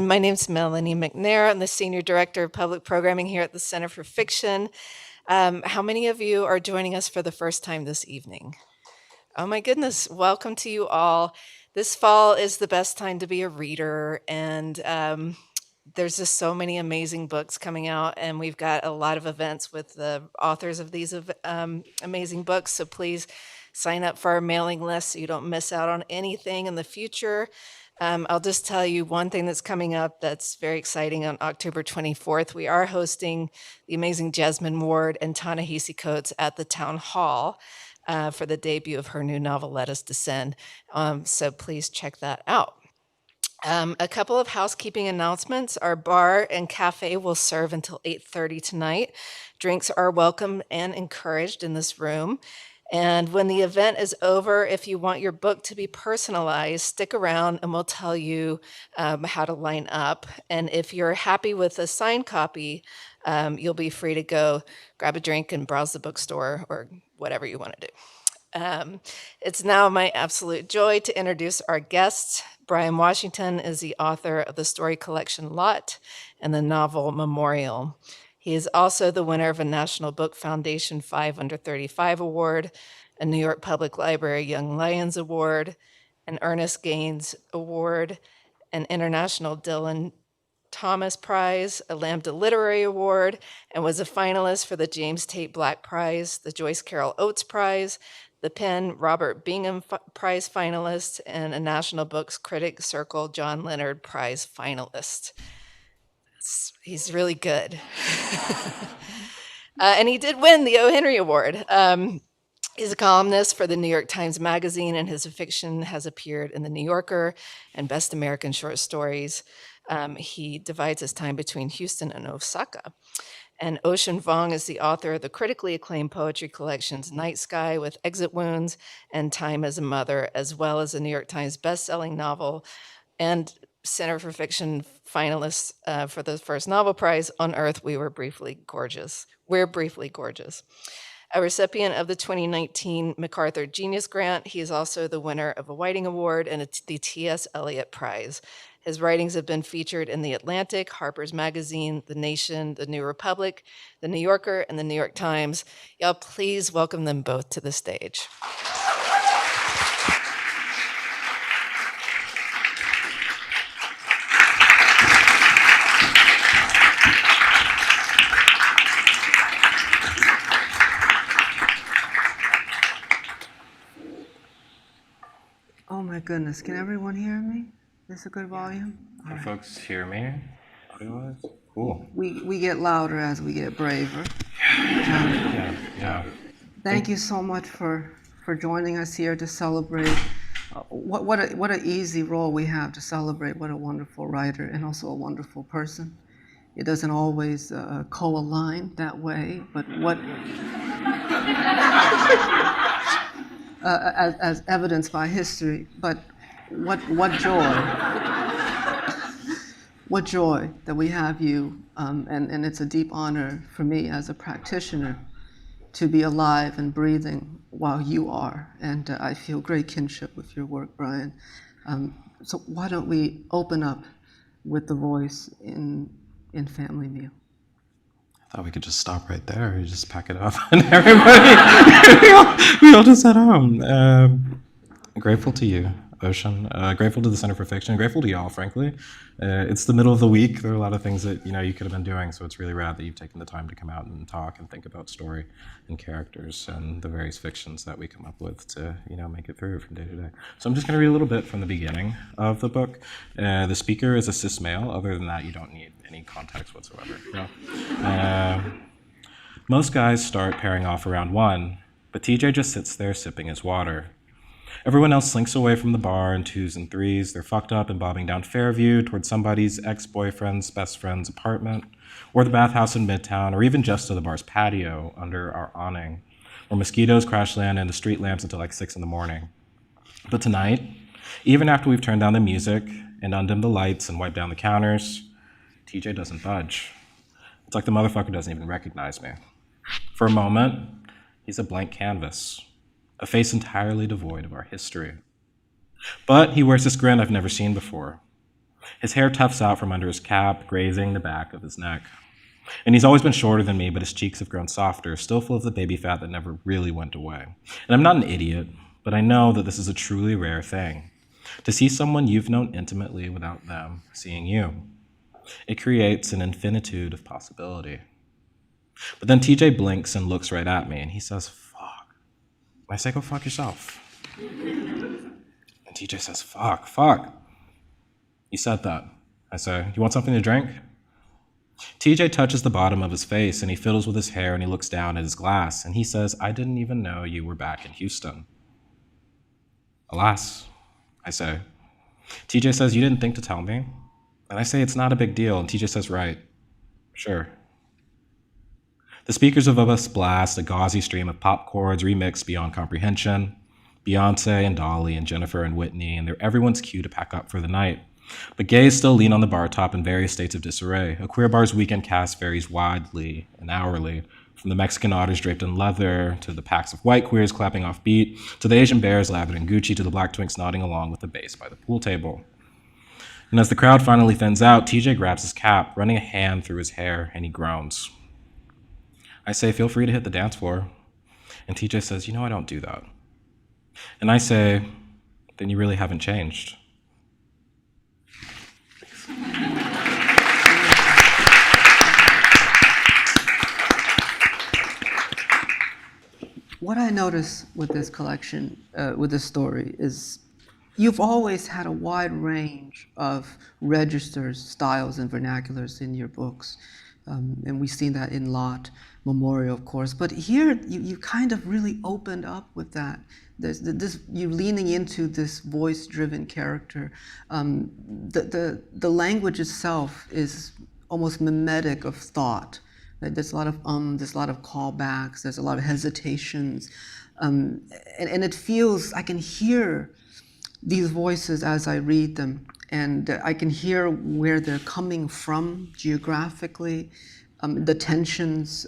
My name's Melanie McNair. I'm the Senior Director of Public Programming here at the Center for Fiction. How many of you are joining us for the first time this evening? Oh my goodness, welcome to you all. This fall is the best time to be a reader, and there's just so many amazing books coming out, and we've got a lot of events with the authors of these amazing books, so please sign up for our mailing list so you don't miss out on anything in the future. I'll just tell you one thing that's coming up that's very exciting. On October 24th, we are hosting the amazing Jasmine Ward and Ta-Nehisi Coates at the Town Hall for the debut of her new novel, Let Us Descend. So please check that out. A couple of housekeeping announcements. Our bar and cafe will serve until 8:30 tonight. Drinks are welcome and encouraged in this room. And when the event is over, if you want your book to be personalized, stick around and we'll tell you how to line up. And if you're happy with a signed copy, you'll be free to go grab a drink and browse the bookstore or whatever you want to do. It's now my absolute joy to introduce our guest. Bryan Washington is the author of the story collection Lot and the novel Memorial. He is also the winner of a National Book Foundation 5 Under 35 Award, a New York Public Library Young Lions Award, an Ernest Gaines Award, an International Dylan Thomas Prize, a Lambda Literary Award, and was a finalist for the James Tate Black Prize, the Joyce Carol Oates Prize, the Penn Robert Bingham Prize finalist, and a National Books Critics Circle John Leonard Prize finalist. He's really good. And he did win the O. Henry Award. He's a columnist for the New York Times Magazine, and his fiction has appeared in The New Yorker and Best American Short Stories. He divides his time between Houston and Osaka. And Ocean Vuong is the author of the critically acclaimed poetry collections Night Sky with Exit Wounds and Time as a Mother, as well as a New York Times bestselling novel and Center for Fiction finalist for the first novel prize, On Earth, We're Briefly Gorgeous. A recipient of the 2019 MacArthur Genius Grant, he is also the winner of a Whiting Award and the T.S. Eliot Prize. His writings have been featured in The Atlantic, Harper's Magazine, The Nation, The New Republic, The New Yorker, and The New York Times. Y'all please welcome them both to the stage. Oh my goodness, can everyone hear me? Is this a good volume? Can folks hear me? Audio-wise? Cool. We get louder as we get braver. Yeah. Thank you so much for joining us here to celebrate. What an easy role we have to celebrate what a wonderful writer and also a wonderful person. It doesn't always co-align that way, but what as evidenced by history, but what joy. What joy that we have you, and it's a deep honor for me as a practitioner to be alive and breathing while you are, and I feel great kinship with your work, Bryan. So why don't we open up with the voice in Family Meal? I thought we could just stop right there. You just pack it up, and everybody, we all just head home. Grateful to you, Ocean. Grateful to the Center for Fiction. Grateful to y'all, frankly. It's the middle of the week. There are a lot of things that you could have been doing, so it's really rad that you've taken the time to come out and talk and think about story and characters and the various fictions that we come up with to make it through from day to day. So I'm just going to read a little bit from the beginning of the book. The speaker is a cis male. Other than that, you don't need any context whatsoever. Most guys start pairing off around 1, but TJ just sits there sipping his water. Everyone else slinks away from the bar in 2s and 3s. They're fucked up and bobbing down Fairview toward somebody's ex-boyfriend's best friend's apartment, or the bathhouse in Midtown, or even just to the bar's patio under our awning, where mosquitoes crash land into street lamps until like 6 in the morning. But tonight, even after we've turned down the music and undimmed the lights and wiped down the counters, TJ doesn't budge. It's like the motherfucker doesn't even recognize me. For a moment, he's a blank canvas, a face entirely devoid of our history. But he wears this grin I've never seen before. His hair tufts out from under his cap, grazing the back of his neck. And he's always been shorter than me, but his cheeks have grown softer, still full of the baby fat that never really went away. And I'm not an idiot, but I know that this is a truly rare thing. To see someone you've known intimately without them seeing you. It creates an infinitude of possibility. But then TJ blinks and looks right at me, and he says, fuck. I say, go fuck yourself. And TJ says, fuck. You said that. I say, you want something to drink? TJ touches the bottom of his face, and he fiddles with his hair, and he looks down at his glass, and he says, I didn't even know you were back in Houston. Alas, I say. TJ says, you didn't think to tell me? And I say, it's not a big deal, and TJ says, right. Sure. The speakers above us blast a gauzy stream of pop chords remixed beyond comprehension. Beyonce and Dolly and Jennifer and Whitney, and they're everyone's cue to pack up for the night. But gays still lean on the bar top in various states of disarray. A queer bar's weekend cast varies widely and hourly, from the Mexican otters draped in leather, to the packs of white queers clapping off beat, to the Asian bears lathered in Gucci, to the black twinks nodding along with the bass by the pool table. And as the crowd finally thins out, TJ grabs his cap, running a hand through his hair, and he groans. I say, feel free to hit the dance floor. And TJ says, you know, I don't do that. And I say, then you really haven't changed. What I notice with this collection, with this story, is you've always had a wide range of registers, styles, and vernaculars in your books. And we've seen that in Lot, Memorial, of course. But here, you kind of really opened up with that. You're leaning into this voice-driven character. The language itself is almost mimetic of thought. There's a lot of there's a lot of callbacks, there's a lot of hesitations. And it feels, I can hear these voices as I read them, and I can hear where they're coming from geographically, the tensions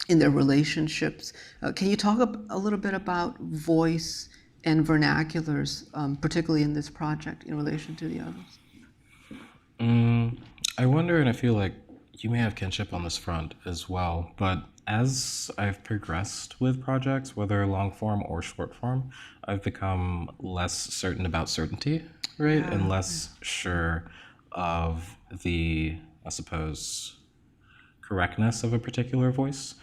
in their relationships. Can you talk a little bit about voice and vernaculars, particularly in this project in relation to the others? I wonder, and I feel like you may have kinship on this front as well, but as I've progressed with projects, whether long form or short form, I've become less certain about certainty, right? Yeah. And less sure of the, I suppose, correctness of a particular voice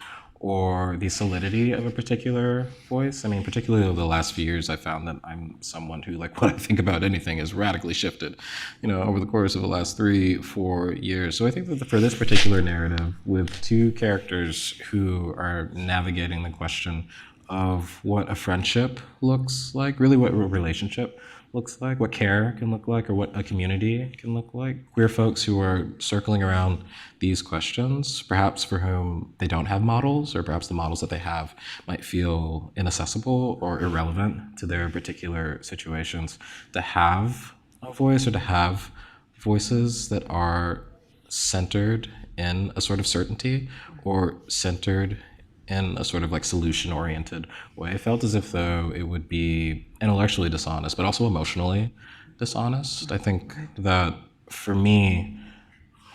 or the solidity of a particular voice. I mean, particularly over the last few years, I found that I'm someone who, like, what I think about anything has radically shifted, over the course of the last 3-4 years. So I think that for this particular narrative, with two characters who are navigating the question of what a friendship looks like, really what a relationship looks like, what care can look like, or what a community can look like. Queer folks who are circling around these questions, perhaps for whom they don't have models, or perhaps the models that they have might feel inaccessible or irrelevant to their particular situations. To have a voice, or to have voices that are centered in a sort of certainty, or centered in a sort of like solution-oriented way. It felt as if though it would be intellectually dishonest, but also emotionally dishonest. I think that for me,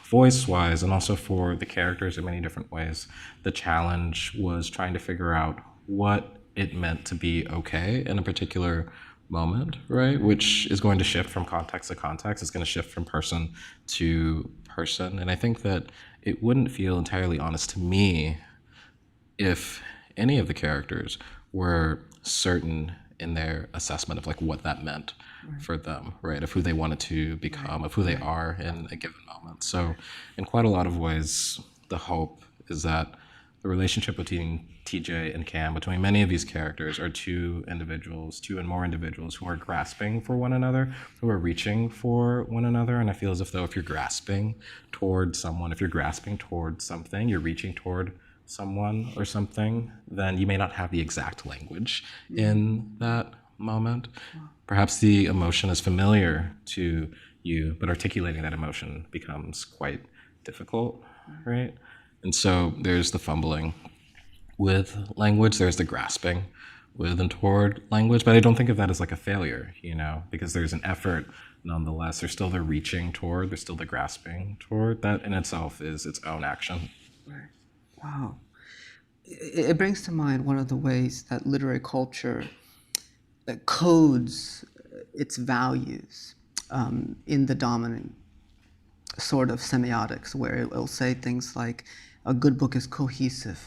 voice-wise, and also for the characters in many different ways, the challenge was trying to figure out what it meant to be okay in a particular moment, right? Which is going to shift from context to context. It's going to shift from person to person. And I think that it wouldn't feel entirely honest to me if any of the characters were certain in their assessment of like what that meant for them, right? Of who they wanted to become, of who they are in a given moment. So in quite a lot of ways, the hope is that the relationship between TJ and Cam, between many of these characters, are two individuals, two and more individuals who are grasping for one another, who are reaching for one another. And I feel as if though if you're grasping toward someone, if you're grasping toward something, you're reaching toward someone or something, then you may not have the exact language in that moment. Perhaps the emotion is familiar to you, but articulating that emotion becomes quite difficult, right? And so there's the fumbling with language, there's the grasping with and toward language, but I don't think of that as like a failure, because there's an effort nonetheless. There's still the reaching toward, there's still the grasping toward. That in itself is its own action. Right. Wow. It brings to mind one of the ways that literary culture codes its values in the dominant sort of semiotics, where it will say things like a good book is cohesive,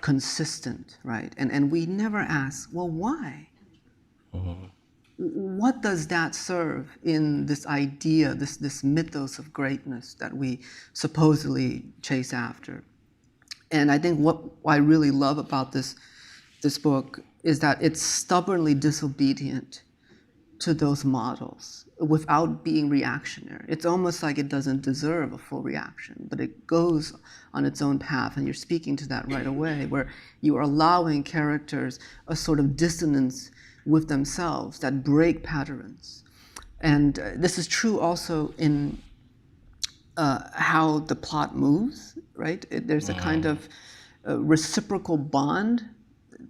consistent, right? And we never ask, well, why? What does that serve in this idea, this mythos of greatness that we supposedly chase after? And I think what I really love about this book is that it's stubbornly disobedient to those models without being reactionary. It's almost like it doesn't deserve a full reaction, but it goes on its own path. And you're speaking to that right away, where you are allowing characters a sort of dissonance with themselves that break patterns. And this is true also in how the plot moves, right? There's a kind of reciprocal bond.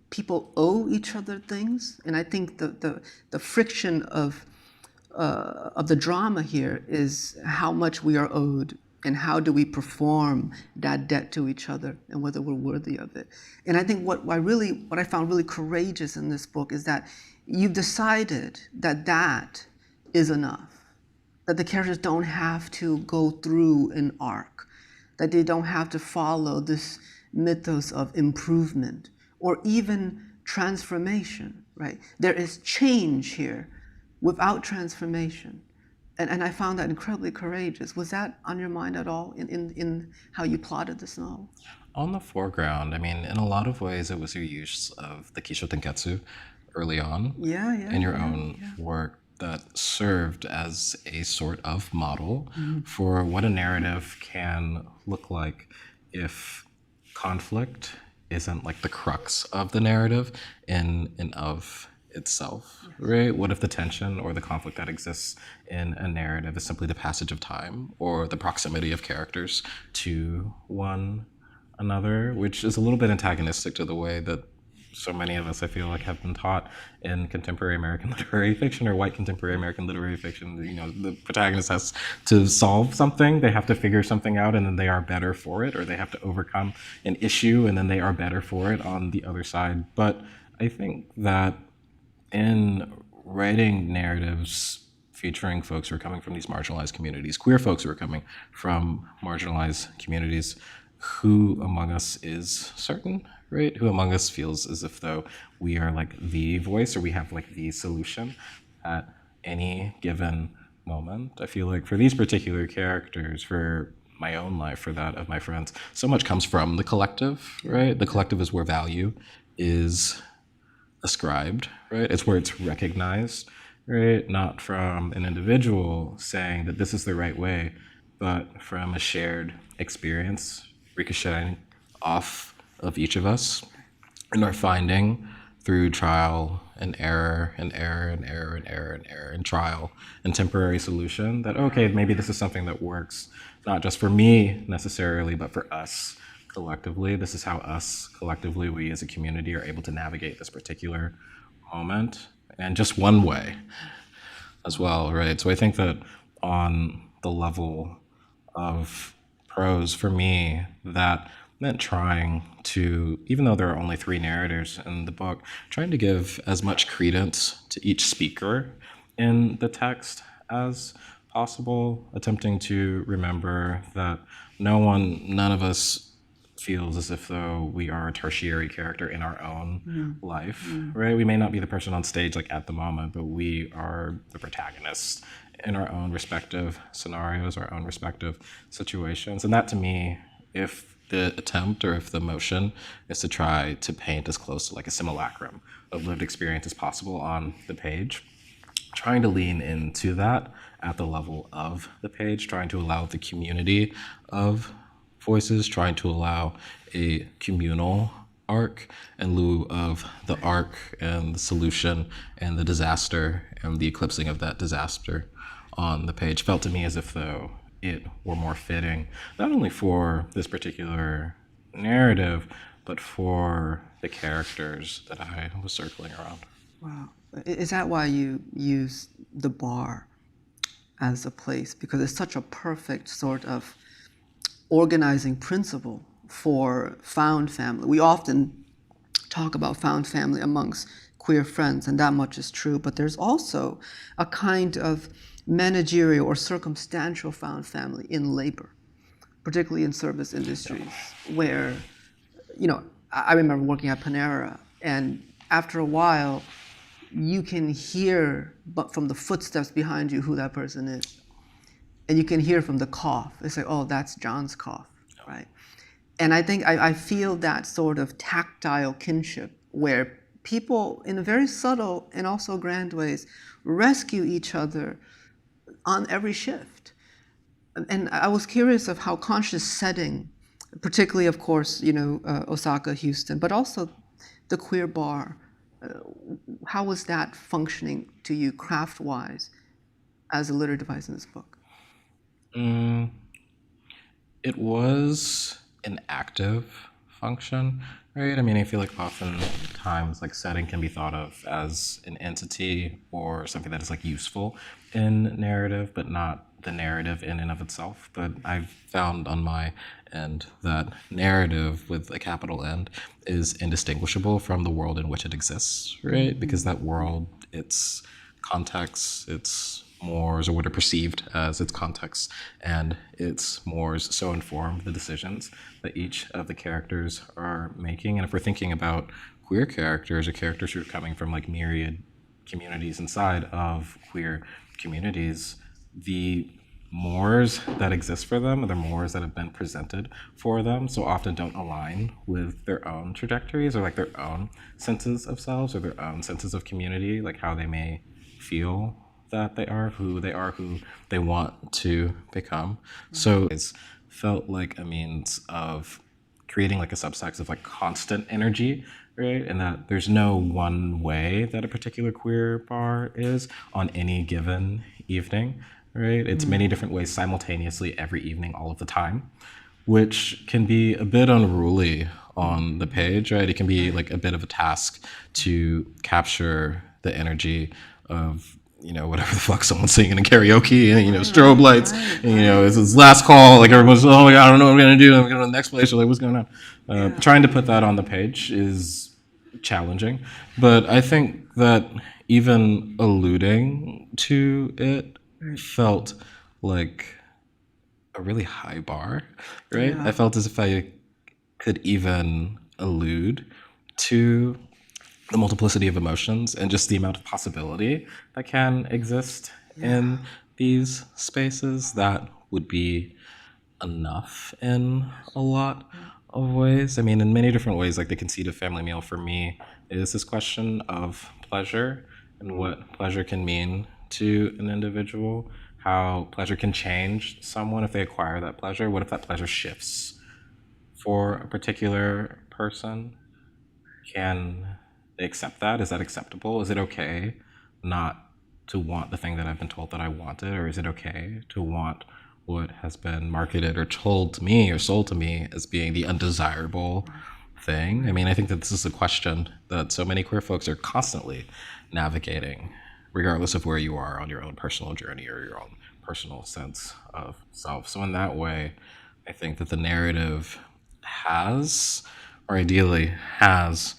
People owe each other things, and I think the friction of the drama here is how much we are owed and how do we perform that debt to each other and whether we're worthy of it. And I think what I found really courageous in this book is that you've decided that that is enough, that the characters don't have to go through an arc, that they don't have to follow this mythos of improvement or even transformation, right? There is change here without transformation. And I found that incredibly courageous. Was that on your mind at all in how you plotted this novel? On the foreground, I mean, in a lot of ways, it was your use of the Kisho Tenketsu early on in your own work that served as a sort of model for what a narrative can look like if conflict isn't like the crux of the narrative in and of itself, right? What if the tension or the conflict that exists in a narrative is simply the passage of time or the proximity of characters to one another, which is a little bit antagonistic to the way that so many of us, I feel like, have been taught in contemporary American literary fiction or white contemporary American literary fiction. You know, the protagonist has to solve something, they have to figure something out, and then they are better for it, or they have to overcome an issue, and then they are better for it on the other side. But I think that in writing narratives featuring folks who are coming from these marginalized communities, queer folks who are coming from marginalized communities, who among us is certain, right? Who among us feels as if though we are like the voice or we have like the solution at any given moment? I feel like for these particular characters, for my own life, for that of my friends, so much comes from the collective, right? The collective is where value is ascribed, right? It's where it's recognized, right? Not from an individual saying that this is the right way, but from a shared experience ricocheting off of each of us and our finding through trial and error and error and error and error and error and trial and temporary solution that, okay, maybe this is something that works, not just for me necessarily, but for us collectively. This is how us collectively, we as a community, are able to navigate this particular moment, and just one way as well, right? So I think that on the level of prose, for me, that meant trying to, even though there are only 3 narrators in the book, trying to give as much credence to each speaker in the text as possible, attempting to remember that none of us feels as if though we are a tertiary character in our own life, right? We may not be the person on stage like at the moment, but we are the protagonists in our own respective scenarios, our own respective situations. And that to me, if the attempt or if the motion is to try to paint as close to like a simulacrum of lived experience as possible on the page, trying to lean into that at the level of the page, trying to allow the community of voices, trying to allow a communal arc in lieu of the arc and the solution and the disaster and the eclipsing of that disaster on the page felt to me as if though it were more fitting, not only for this particular narrative, but for the characters that I was circling around. Wow. Is that why you use the bar as a place, because it's such a perfect sort of organizing principle for found family. We often talk about found family amongst queer friends, and that much is true, but there's also a kind of managerial or circumstantial found family in labor, particularly in service industries, where, I remember working at Panera, and after a while, you can hear, but from the footsteps behind you, who that person is. And you can hear from the cough. It's like, oh, that's John's cough, right? And I think I feel that sort of tactile kinship where people, in very subtle and also grand ways, rescue each other on every shift. And I was curious of how conscious setting, particularly, of course, Osaka, Houston, but also the queer bar, how was that functioning to you craft-wise as a literary device in this book? It was an active function, right? I mean, I feel like oftentimes like setting can be thought of as an entity or something that is like useful in narrative, but not the narrative in and of itself. But I've found on my end that narrative with a capital N is indistinguishable from the world in which it exists, right? Because that world, its context, its mores, or what are perceived as its context, and its mores so inform the decisions that each of the characters are making. And if we're thinking about queer characters or characters who are coming from like myriad communities inside of queer communities, the mores that exist for them, or the mores that have been presented for them, so often don't align with their own trajectories or like their own senses of selves or their own senses of community, like how they may feel that they are, who they want to become. So it's felt like a means of creating like a subtext of like constant energy, right? And that there's no one way that a particular queer bar is on any given evening, right? It's many different ways simultaneously every evening, all of the time, which can be a bit unruly on the page, right? It can be like a bit of a task to capture the energy of whatever the fuck someone's singing in karaoke, and strobe lights, and it's his last call, like everyone's, oh my god, I don't know what I'm gonna do, I'm going to the next place, or like, what's going on? Trying to put that on the page is challenging, but I think that even alluding to it felt like a really high bar, right? I felt as if I could even allude to the multiplicity of emotions and just the amount of possibility that can exist in these spaces. That would be enough in a lot of ways. I mean, in many different ways, like the conceit of family meal for me is this question of pleasure and what pleasure can mean to an individual, how pleasure can change someone if they acquire that pleasure. What if that pleasure shifts for a particular person? Can they accept that? Is that acceptable? Is it okay not to want the thing that I've been told that I wanted? Or is it okay to want what has been marketed or told to me or sold to me as being the undesirable thing? I mean, I think that this is a question that so many queer folks are constantly navigating, regardless of where you are on your own personal journey or your own personal sense of self. So in that way, I think that the narrative has, or ideally has,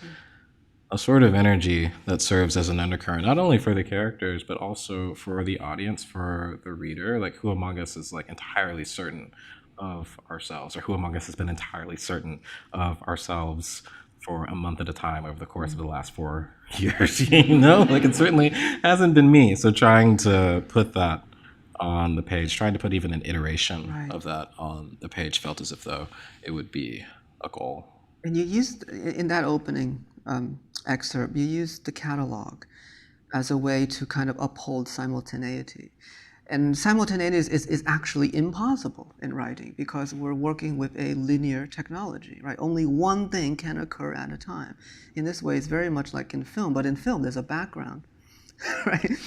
a sort of energy that serves as an undercurrent, not only for the characters, but also for the audience, for the reader. Like, who among us is like entirely certain of ourselves, or who among us has been entirely certain of ourselves for a month at a time over the course of the last 4 years? Like, it certainly hasn't been me. So trying to put that on the page, trying to put even an iteration of that on the page, felt as if though it would be a goal. And you used, in that opening excerpt, you used the catalog as a way to kind of uphold simultaneity. And simultaneity is actually impossible in writing because we're working with a linear technology, right? Only one thing can occur at a time. In this way, it's very much like in film, but in film, there's a background, right?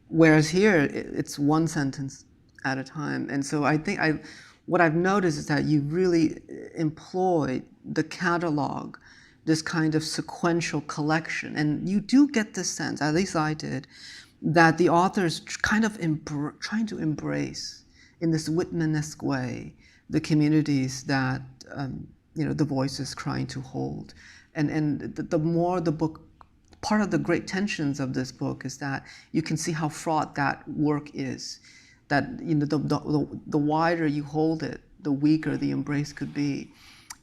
Whereas here, it's one sentence at a time. And so I think what I've noticed is that you really employ the catalog, this kind of sequential collection. And you do get the sense, at least I did, that the author's kind of trying to embrace in this Whitman-esque way the communities that the voice is trying to hold. And the more the book, part of the great tensions of this book is that you can see how fraught that work is. That the wider you hold it, the weaker the embrace could be,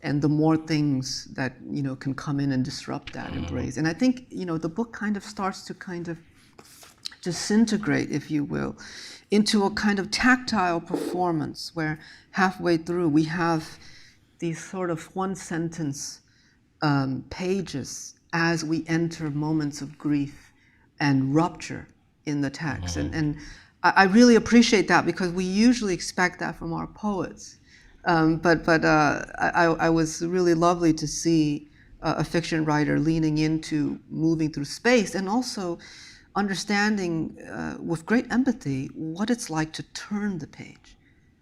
and the more things that can come in and disrupt that embrace. And I think the book kind of starts to kind of disintegrate, if you will, into a kind of tactile performance where halfway through we have these sort of one sentence pages as we enter moments of grief and rupture in the text. And I really appreciate that, because we usually expect that from our poets. But I was really lovely to see a fiction writer leaning into moving through space and also understanding with great empathy what it's like to turn the page.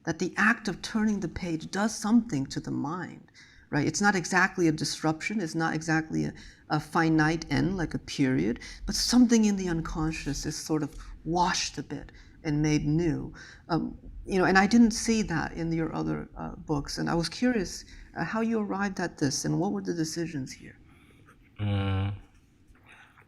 That the act of turning the page does something to the mind, right? It's not exactly a disruption, it's not exactly a finite end, like a period, but something in the unconscious is sort of washed a bit and made new. And I didn't see that in your other books, and I was curious how you arrived at this, and what were the decisions here?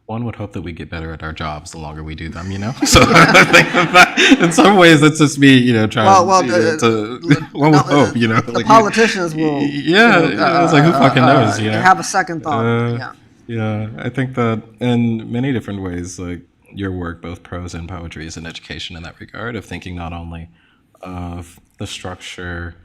One would hope that we get better at our jobs the longer we do them, So I think that in some ways that's just me, trying one would hope, The politicians will. It's like, who fucking knows, Have a second thought. Yeah, I think that in many different ways, like your work, both prose and poetry, is an education in that regard of thinking not only of the structure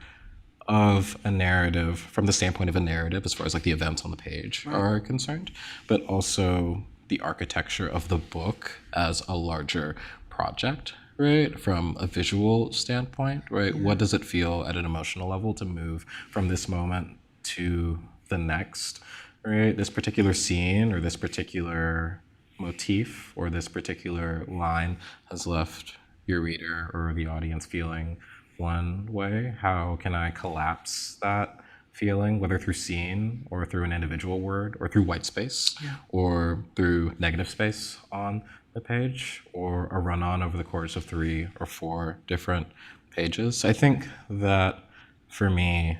of a narrative from the standpoint of a narrative as far as like the events on the page are concerned, but also the architecture of the book as a larger project, right? From a visual standpoint, right? What does it feel at an emotional level to move from this moment to the next, right? This particular scene or this particular motif or this particular line has left your reader or the audience feeling one way. How can I collapse that feeling, whether through scene or through an individual word or through white space or through negative space on the page or a run-on over the course of 3 or 4 different pages? I think that for me,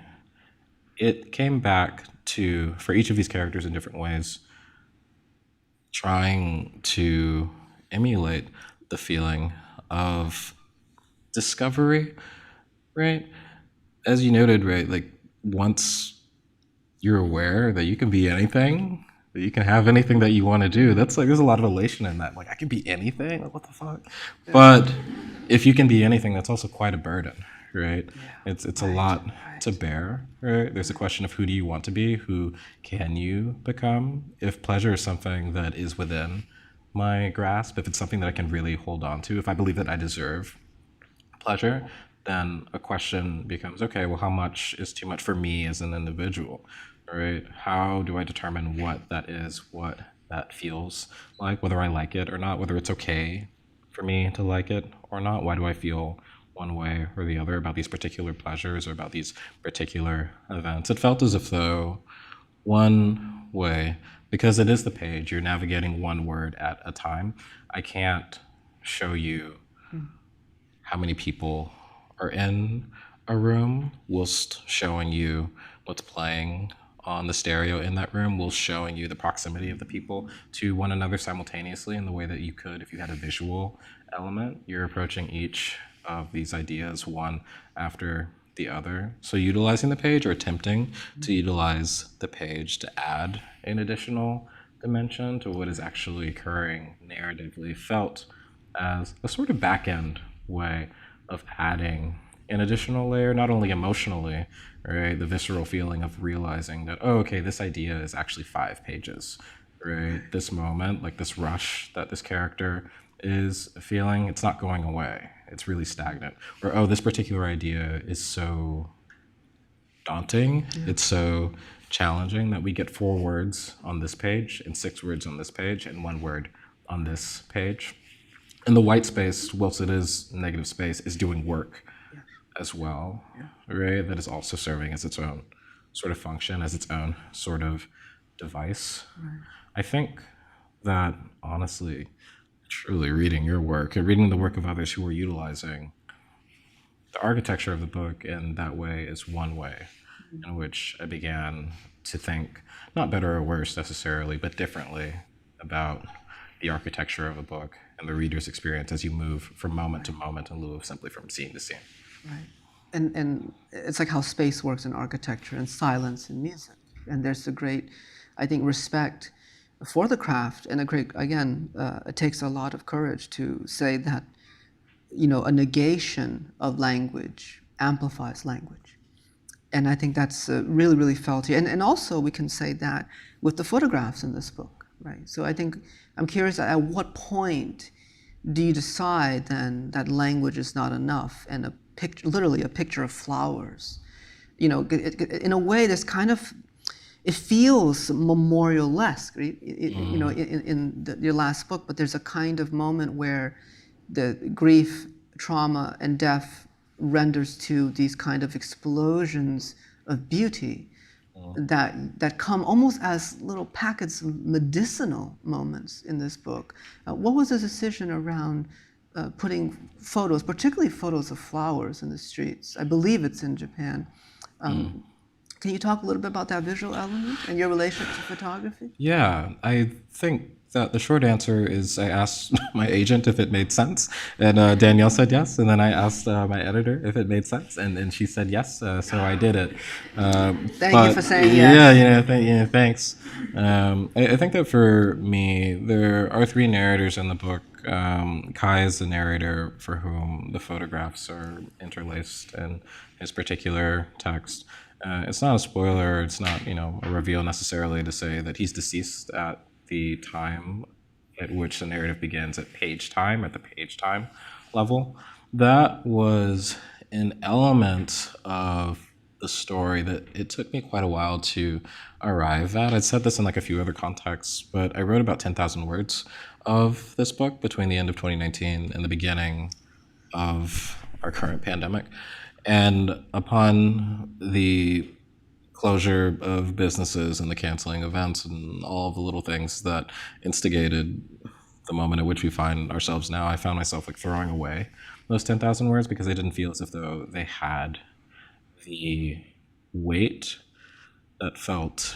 it came back to, for each of these characters in different ways, trying to emulate the feeling of discovery, right? As you noted, right, like once you're aware that you can be anything, that you can have anything that you want to do, that's like, there's a lot of elation in that. Like, I can be anything? Like, what the fuck? But if you can be anything, that's also quite a burden, right? It's a lot to bear, right? There's a question of who do you want to be? Who can you become? If pleasure is something that is within my grasp, if it's something that I can really hold on to, if I believe that I deserve pleasure, then a question becomes, okay, well, how much is too much for me as an individual, right? How do I determine what that is, what that feels like, whether I like it or not, whether it's okay for me to like it or not? Why do I feel one way or the other about these particular pleasures or about these particular events? It felt as if though one way, because it is the page, you're navigating one word at a time. I can't show you how many people are in a room whilst showing you what's playing on the stereo in that room, whilst showing you the proximity of the people to one another simultaneously in the way that you could if you had a visual element. You're approaching each of these ideas one after the other. So utilizing the page or attempting to utilize the page to add an additional dimension to what is actually occurring narratively felt as a sort of back-end way of adding an additional layer, not only emotionally, right, the visceral feeling of realizing that, oh, okay, this idea is actually 5 pages, right? This moment, like this rush that this character is feeling, it's not going away. It's really stagnant. Or, oh, this particular idea is so daunting, it's so challenging that we get 4 words on this page and 6 words on this page and 1 word on this page. And the white space, whilst it is negative space, is doing work as well, right? That is also serving as its own sort of function, as its own sort of device. I think that, honestly, truly reading your work and reading the work of others who are utilizing the architecture of the book in that way is one way in which I began to think, not better or worse necessarily, but differently about the architecture of a book and the reader's experience as you move from moment to moment in lieu of simply from scene to scene. Right. And it's like how space works in architecture and silence in music. And there's a great, I think, respect for the craft and a great, again, it takes a lot of courage to say that, a negation of language amplifies language. And I think that's really, really felt here. And also we can say that with the photographs in this book, right? So I think I'm curious, at what point do you decide then that language is not enough and a picture, literally a picture of flowers, in a way that's kind of, it feels memorial-esque, right? Your last book, but there's a kind of moment where the grief, trauma, and death renders to these kind of explosions of beauty that come almost as little packets of medicinal moments in this book. What was the decision around putting photos, particularly photos of flowers in the streets? I believe it's in Japan. Can you talk a little bit about that visual element and your relationship to photography? Yeah, I think that the short answer is I asked my agent if it made sense, and Danielle said yes, and then I asked my editor if it made sense, and she said yes, so I did it. Thank you for saying yes. Yeah, thanks. I think that for me, there are three narrators in the book. Kai is the narrator for whom the photographs are interlaced in his particular text. It's not a spoiler. It's not, a reveal necessarily to say that he's deceased at the time at which the narrative begins at the page time level. That was an element of the story that it took me quite a while to arrive at. I'd said this in like a few other contexts, but I wrote about 10,000 words of this book between the end of 2019 and the beginning of our current pandemic. And upon the closure of businesses and the canceling events and all of the little things that instigated the moment at which we find ourselves now, I found myself like throwing away those 10,000 words because they didn't feel as if though they had the weight that felt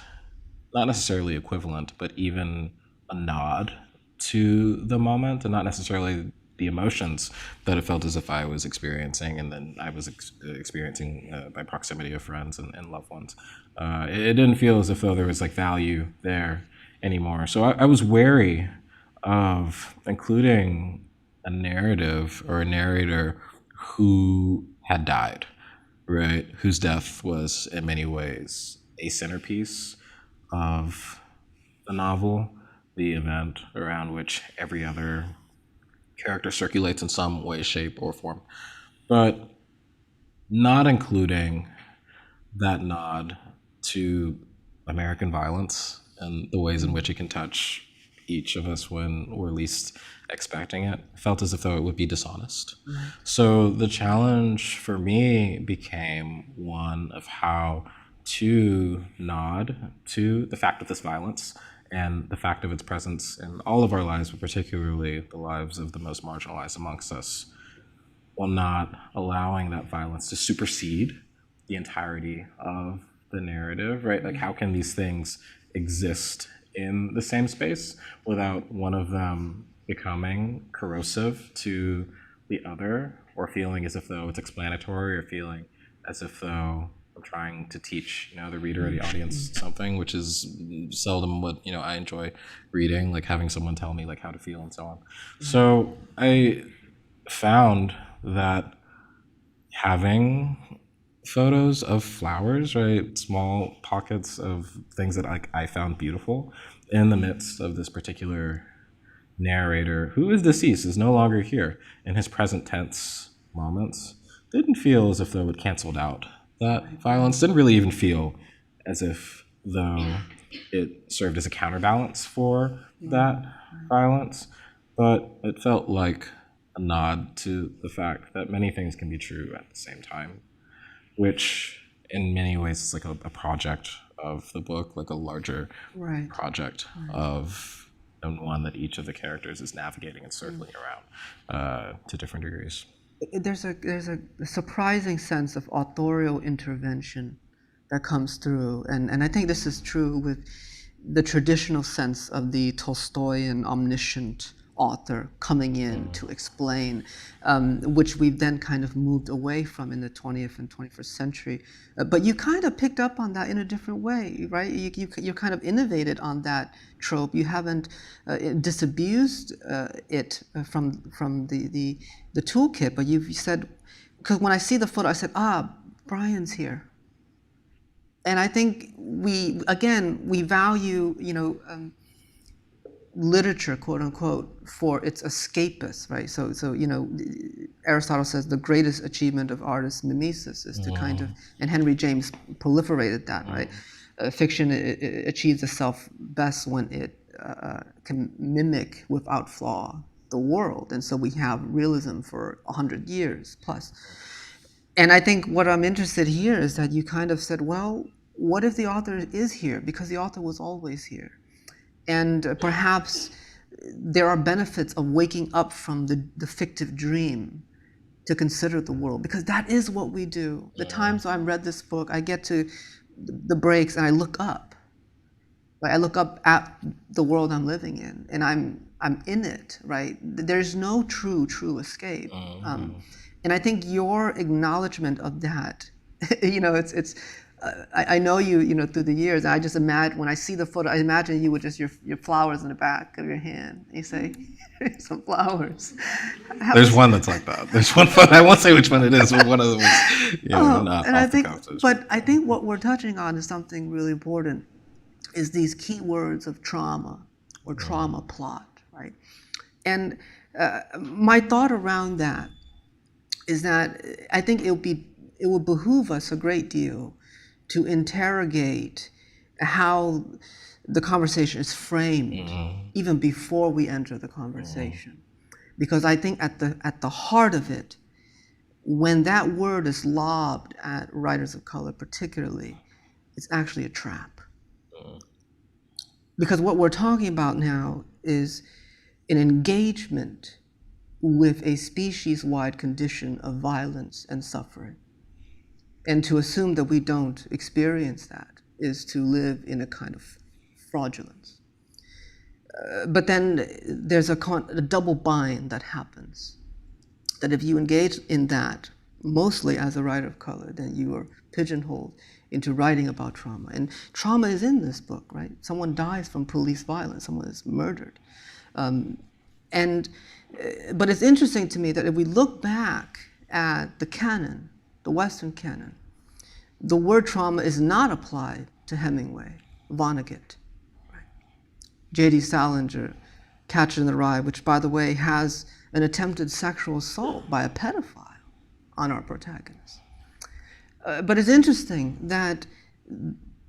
not necessarily equivalent, but even a nod to the moment, and not necessarily the emotions that it felt as if I was experiencing, and then I was experiencing by proximity of friends and loved ones. It didn't feel as if though there was like value there anymore. So I was wary of including a narrative or a narrator who had died, right? Whose death was in many ways a centerpiece of the novel, the event around which every other character circulates in some way, shape, or form. But not including that nod to American violence and the ways in which it can touch each of us when we're least expecting it felt as if though it would be dishonest. So the challenge for me became one of how to nod to the fact of this violence and the fact of its presence in all of our lives, but particularly the lives of the most marginalized amongst us, while not allowing that violence to supersede the entirety of the narrative, right? Like, how can these things exist in the same space without one of them becoming corrosive to the other, or feeling as if though it's explanatory, or feeling as if though I'm trying to teach, the reader or the audience something, which is seldom what, I enjoy reading, like having someone tell me like how to feel and so on. So I found that having photos of flowers, right, small pockets of things that I found beautiful in the midst of this particular narrator who is deceased, is no longer here, in his present tense moments, didn't feel as if though it canceled out that violence. Didn't really even feel as if though it served as a counterbalance for that violence, but it felt like a nod to the fact that many things can be true at the same time, which in many ways is like a project of the book, like a larger project of and one that each of the characters is navigating and circling around to different degrees. There's a surprising sense of authorial intervention that comes through, and I think this is true with the traditional sense of the Tolstoyan omniscient author coming in to explain, which we've then kind of moved away from in the 20th and 21st century. But you kind of picked up on that in a different way, right? You kind of innovated on that trope. You haven't disabused it from the toolkit, but you've said, because when I see the photo, I said, Bryan's here. And I think we value, literature, quote unquote, for its escapists, right? So Aristotle says the greatest achievement of art is mimesis, is to kind of, and Henry James proliferated that, right? Fiction achieves itself best when it can mimic without flaw the world, and so we have realism for 100 years plus. And I think what I'm interested here is that you kind of said, well, what if the author is here? Because the author was always here. And perhaps there are benefits of waking up from the fictive dream to consider the world, because that is what we do. The times I've read this book, I get to the breaks and I look up. Right? I look up at the world I'm living in, and I'm in it, right? There's no true escape. And I think your acknowledgement of that, it's I know you through the years. I just imagine, when I see the photo, I imagine you with just your flowers in the back of your hand. You say, some flowers. There's one that's like that. There's one photo, I won't say which one it is, but one of them was, not and off I think, the cuff. but I think what we're touching on is something really important, is these key words of trauma or trauma plot, right? And my thought around that is that I think it will behoove us a great deal to interrogate how the conversation is framed, even before we enter the conversation. Because I think at the heart of it, when that word is lobbed at writers of color particularly, it's actually a trap. Because what we're talking about now is an engagement with a species-wide condition of violence and suffering. And to assume that we don't experience that is to live in a kind of fraudulence. But then there's a double bind that happens. That if you engage in that, mostly as a writer of color, then you are pigeonholed into writing about trauma. And trauma is in this book, right? Someone dies from police violence, someone is murdered. But it's interesting to me that if we look back at the canon, the Western canon, the word trauma is not applied to Hemingway, Vonnegut, right? J.D. Salinger, Catcher in the Rye, which, by the way, has an attempted sexual assault by a pedophile on our protagonist. But it's interesting that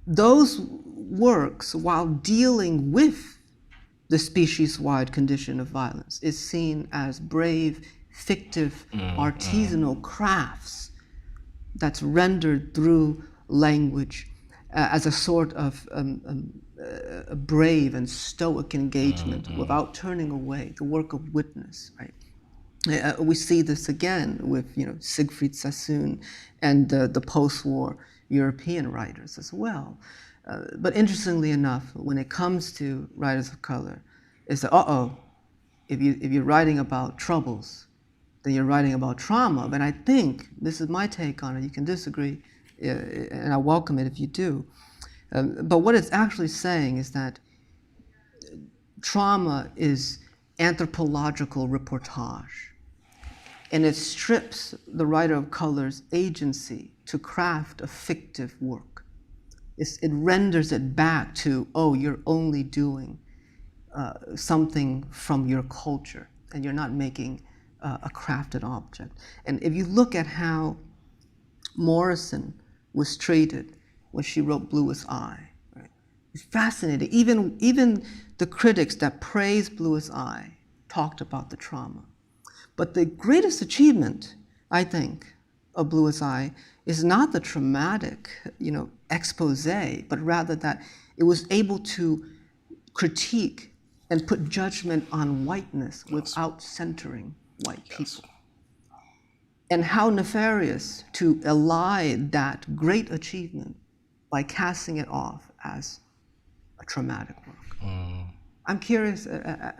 those works, while dealing with the species-wide condition of violence, is seen as brave, fictive, artisanal crafts that's rendered through language as a sort of a brave and stoic engagement without turning away, the work of witness, right? We see this again with Siegfried Sassoon and the post-war European writers as well. But interestingly enough, when it comes to writers of color, it's that, if you're writing about troubles, then you're writing about trauma. But I think, this is my take on it, you can disagree, and I welcome it if you do. But what it's actually saying is that trauma is anthropological reportage. And it strips the writer of color's agency to craft a fictive work. It renders it back to, you're only doing something from your culture, and you're not making a crafted object. And if you look at how Morrison was treated when she wrote Bluest Eye, right? It's fascinating. Even the critics that praised Bluest Eye talked about the trauma. But the greatest achievement, I think, of Bluest Eye is not the traumatic, expose, but rather that it was able to critique and put judgment on whiteness without centering white people. And how nefarious to elide that great achievement by casting it off as a traumatic work. I'm curious,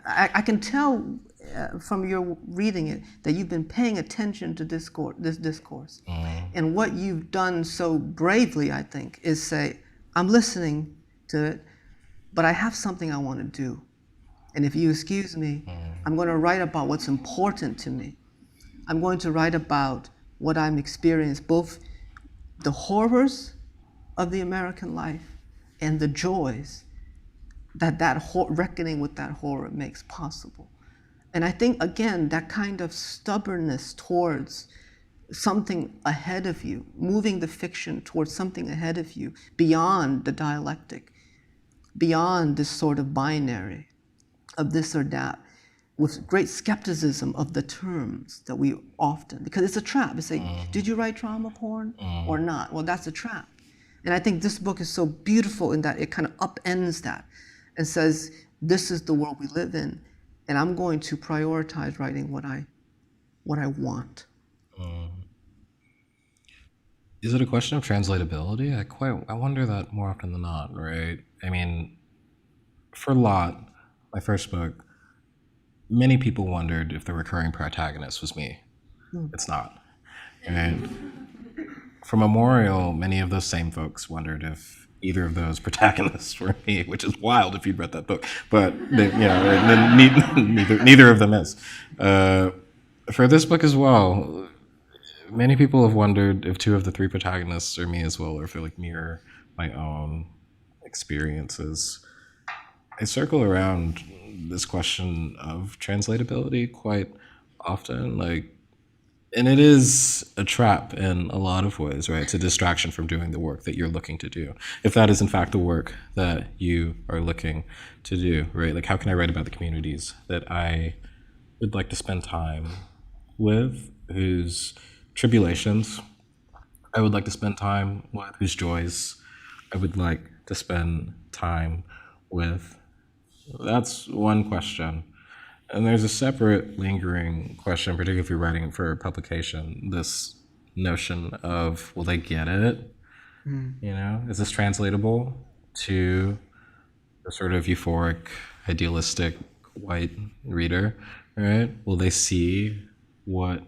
I can tell from your reading it that you've been paying attention to this discourse. And what you've done so bravely, I think, is say, I'm listening to it, but I have something I want to do. And if you excuse me, I'm going to write about what's important to me. I'm going to write about what I'm experiencing, both the horrors of the American life and the joys that reckoning with that horror makes possible. And I think, again, that kind of stubbornness towards something ahead of you, moving the fiction towards something ahead of you, beyond the dialectic, beyond this sort of binary of this or that, with great skepticism of the terms that we often, because it's a trap. It's like, did you write trauma porn or not? Well, that's a trap. And I think this book is so beautiful in that it kind of upends that and says, this is the world we live in, and I'm going to prioritize writing what I want. Is it a question of translatability? I wonder that more often than not, right? I mean, for Lot, my first book, many people wondered if the recurring protagonist was me. It's not. And for Memorial, many of those same folks wondered if either of those protagonists were me, which is wild if you'd read that book. But neither of them is. For this book as well, many people have wondered if two of the three protagonists are me as well, or if they mirror my own experiences. I circle around this question of translatability quite often, and it is a trap in a lot of ways, right? It's a distraction from doing the work that you're looking to do. If that is in fact the work that you are looking to do, right? How can I write about the communities that I would like to spend time with, whose tribulations I would like to spend time with, whose joys I would like to spend time with? That's one question. And there's a separate lingering question, particularly if you're writing for publication, this notion of, will they get it? Is this translatable to the sort of euphoric, idealistic white reader, right? Will they see what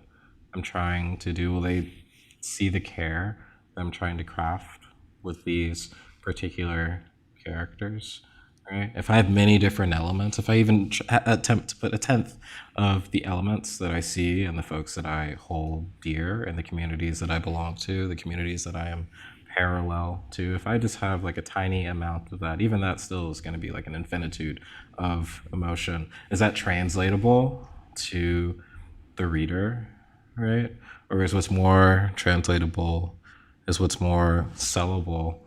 I'm trying to do? Will they see the care that I'm trying to craft with these particular characters? Right? If I have many different elements, if I even attempt to put a tenth of the elements that I see and the folks that I hold dear and the communities that I belong to, the communities that I am parallel to, if I just have a tiny amount of that, even that still is going to be an infinitude of emotion. Is that translatable to the reader, right? Or is what's more translatable, is what's more sellable,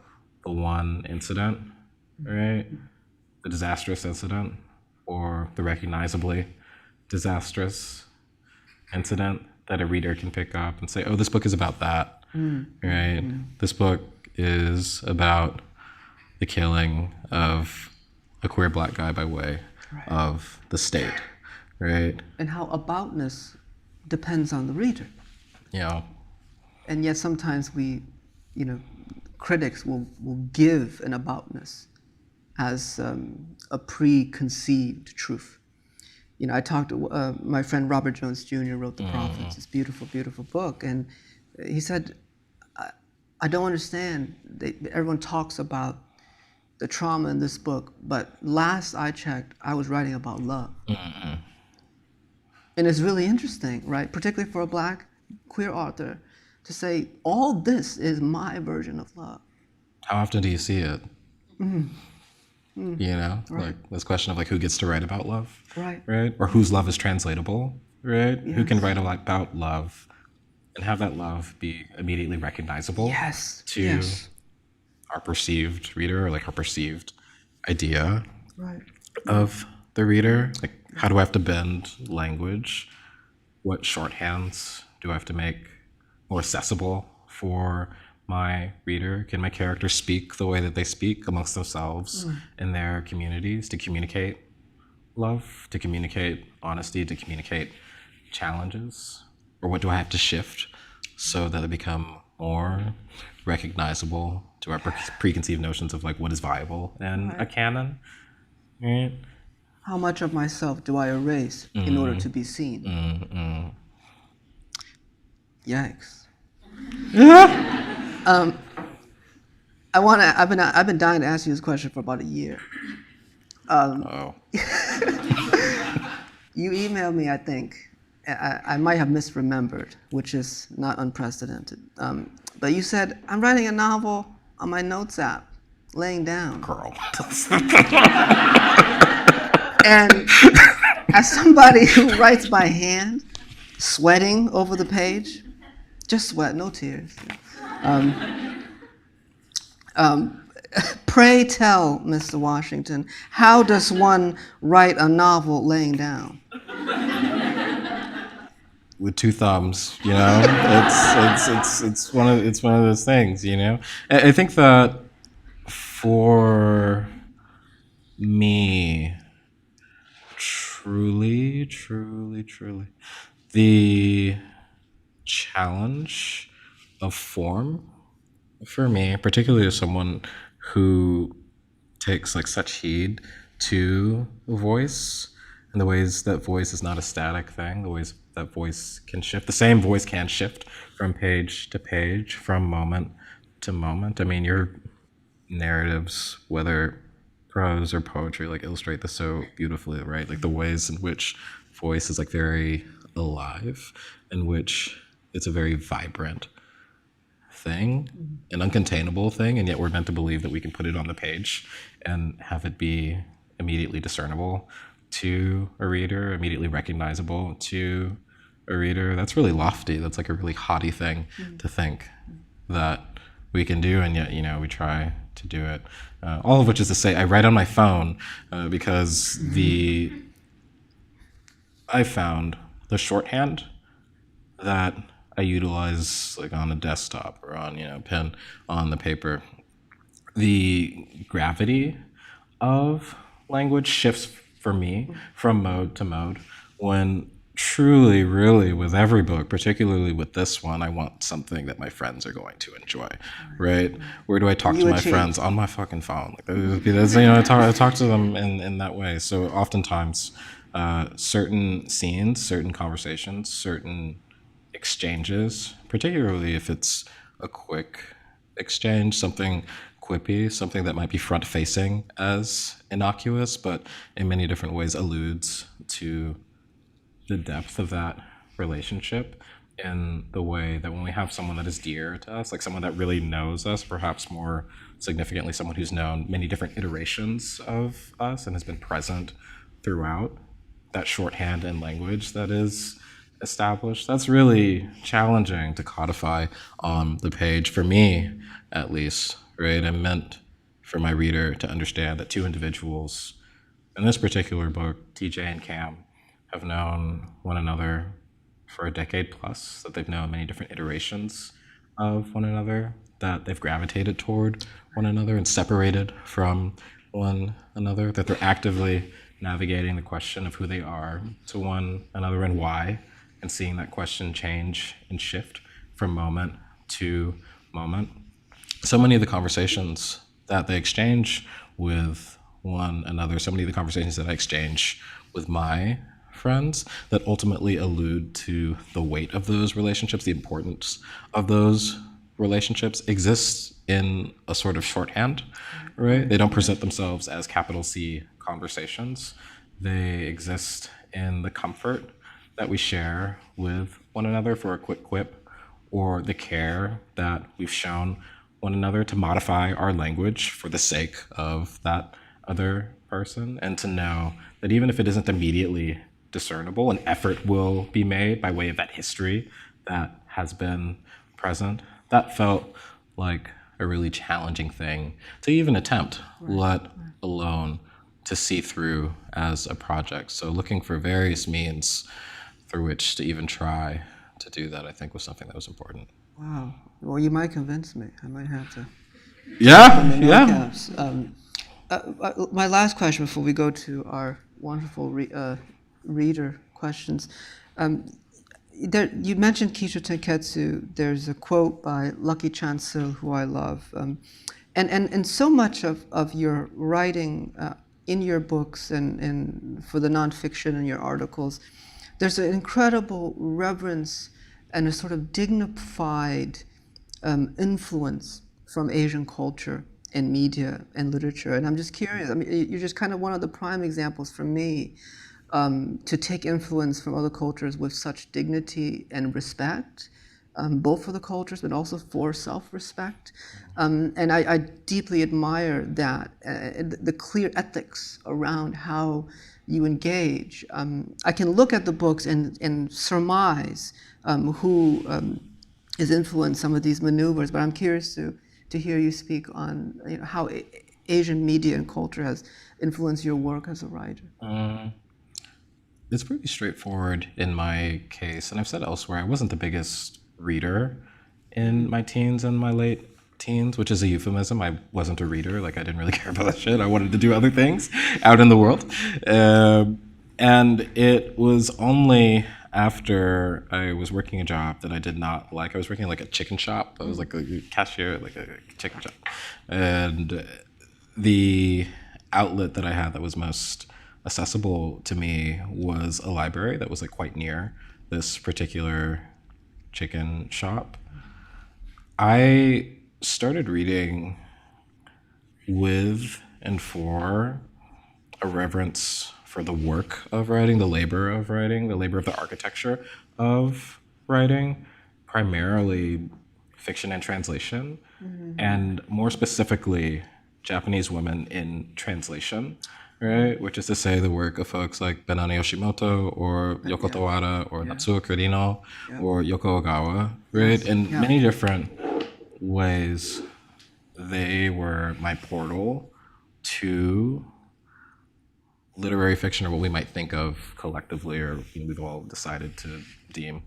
the one incident, right? The disastrous incident, or the recognizably disastrous incident that a reader can pick up and say, oh, this book is about that, right? This book is about the killing of a queer Black guy by way of the state, right? And how aboutness depends on the reader. Yeah. And yet sometimes we, critics will give an aboutness as a preconceived truth. I talked to my friend Robert Jones Jr. wrote The Prophets, this beautiful, beautiful book, and he said, I don't understand. Everyone talks about the trauma in this book, but last I checked, I was writing about love. And it's really interesting, right? Particularly for a Black queer author to say, all this is my version of love. How often do you see it? This question of who gets to write about love, right? Or whose love is translatable, right? Yes. Who can write about love and have that love be immediately recognizable to our perceived reader, or our perceived idea of the reader? How do I have to bend language? What shorthands do I have to make more accessible for my reader? Can my characters speak the way that they speak amongst themselves in their communities to communicate love, to communicate honesty, to communicate challenges? Or what do I have to shift so that they become more recognizable to our preconceived notions of like what is viable in a canon? Right? How much of myself do I erase in order to be seen? Yikes. I've been dying to ask you this question for about a year. Oh. You emailed me, I think. I might have misremembered, which is not unprecedented. But you said, I'm writing a novel on my notes app, laying down. Girl. And as somebody who writes by hand, sweating over the page, just sweat, no tears. Pray tell, Mr. Washington, how does one write a novel laying down? With two thumbs, you know, it's one of those things, you know. I think that for me, truly, the challenge of form for me, particularly as someone who takes like such heed to voice and the ways that voice is not a static thing, the ways that voice can shift. The same voice can shift from page to page, from moment to moment. I mean, your narratives, whether prose or poetry, like illustrate this so beautifully, right? Like the ways in which voice is like very alive, in which it's a very vibrant thing, an uncontainable thing, and yet we're meant to believe that we can put it on the page and have it be immediately discernible to a reader, immediately recognizable to a reader. That's really lofty. That's like a really haughty thing to think that we can do, and yet, you know, we try to do it. All of which is to say, I write on my phone because I found the shorthand that I utilize like on a desktop or on, you know, pen on the paper. The gravity of language shifts for me from mode to mode when truly, really, with every book, particularly with this one, I want something that my friends are going to enjoy, right? Where do I talk to my friends? On my fucking phone. Like, that's, you know, I talk to them in that way. So oftentimes, certain scenes, certain conversations, certain exchanges, particularly if it's a quick exchange, something quippy, something that might be front-facing as innocuous, but in many different ways alludes to the depth of that relationship in the way that when we have someone that is dear to us, like someone that really knows us, perhaps more significantly, someone who's known many different iterations of us and has been present throughout, that shorthand and language that is established, that's really challenging to codify on the page, for me at least, right? I'm meant for my reader to understand that two individuals, in this particular book, TJ and Cam, have known one another for a decade plus, that they've known many different iterations of one another, that they've gravitated toward one another and separated from one another, that they're actively navigating the question of who they are to one another and why, and seeing that question change and shift from moment to moment. So many of the conversations that they exchange with one another, so many of the conversations that I exchange with my friends that ultimately allude to the weight of those relationships, the importance of those relationships, exists in a sort of shorthand, right? They don't present themselves as capital C conversations. They exist in the comfort that we share with one another for a quick quip, or the care that we've shown one another to modify our language for the sake of that other person, and to know that even if it isn't immediately discernible, an effort will be made by way of that history that has been present. That felt like a really challenging thing to even attempt, let alone to see through as a project. So looking for various means through which to even try to do that, I think, was something that was important. Wow. Well, you might convince me. I might have to. Yeah, Put in the yeah. caps. My last question before we go to our wonderful reader questions. Um, you mentioned Kisho Tenketsu. There's a quote by Lucky Chansu, who I love. And so much of your writing in your books and for the nonfiction and your articles, there's an incredible reverence and a sort of dignified influence from Asian culture and media and literature. And I'm just curious, I mean, you're just kind of one of the prime examples for me to take influence from other cultures with such dignity and respect, both for the cultures but also for self-respect. And I deeply admire that, the clear ethics around how you engage. I can look at the books and surmise who has influenced some of these maneuvers, but I'm curious to hear you speak on how Asian media and culture has influenced your work as a writer. It's pretty straightforward in my case, and I've said elsewhere, I wasn't the biggest reader in my teens and my late teens, which is a euphemism. I wasn't a reader. Like, I didn't really care about that shit. I wanted to do other things out in the world. And it was only after I was working a job that I did not like. I was working like a chicken shop. I was like a cashier at like a chicken shop. And the outlet that I had that was most accessible to me was a library that was like quite near this particular chicken shop. I started reading with and for a reverence for the work of writing, the labor of writing, the labor of the architecture of writing, primarily fiction and translation, and more specifically, Japanese women in translation, right? Which is to say the work of folks like Benani Yoshimoto or Yoko Tawada or Natsuo Kurino or Yoko Ogawa, right? In many different ways, they were my portal to literary fiction, or what we might think of collectively, or we've all decided to deem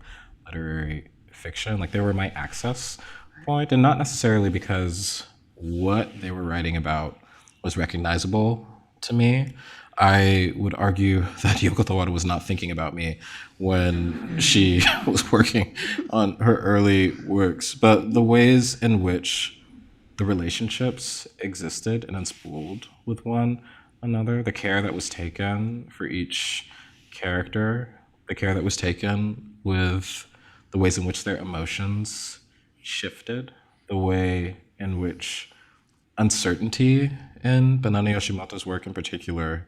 literary fiction. Like, they were my access point, and not necessarily because what they were writing about was recognizable to me. I would argue that Yoko Tawada was not thinking about me when she was working on her early works, but the ways in which the relationships existed and unspooled with one another, the care that was taken for each character, the care that was taken with the ways in which their emotions shifted, the way in which uncertainty in Banana Yoshimoto's work in particular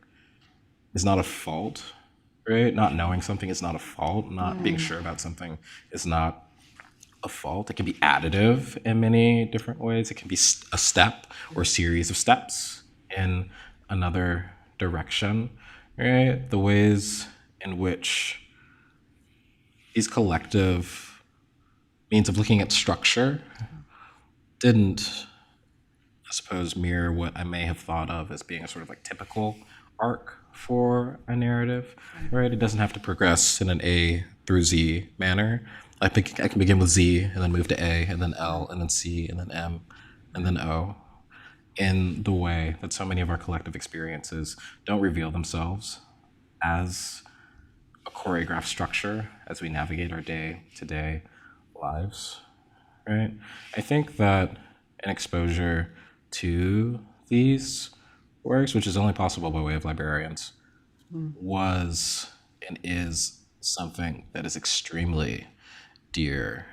is not a fault, right? Not knowing something is not a fault. Not being sure about something is not a fault. It can be additive in many different ways. It can be a step or series of steps in another direction, right? The ways in which these collective means of looking at structure didn't, I suppose, mirror what I may have thought of as being a sort of like typical arc for a narrative, right? It doesn't have to progress in an A through Z manner. I think I can begin with Z and then move to A and then L and then C and then M and then O, in the way that so many of our collective experiences don't reveal themselves as a choreographed structure as we navigate our day-to-day lives, right? I think that an exposure to these works, which is only possible by way of librarians, was and is something that is extremely dear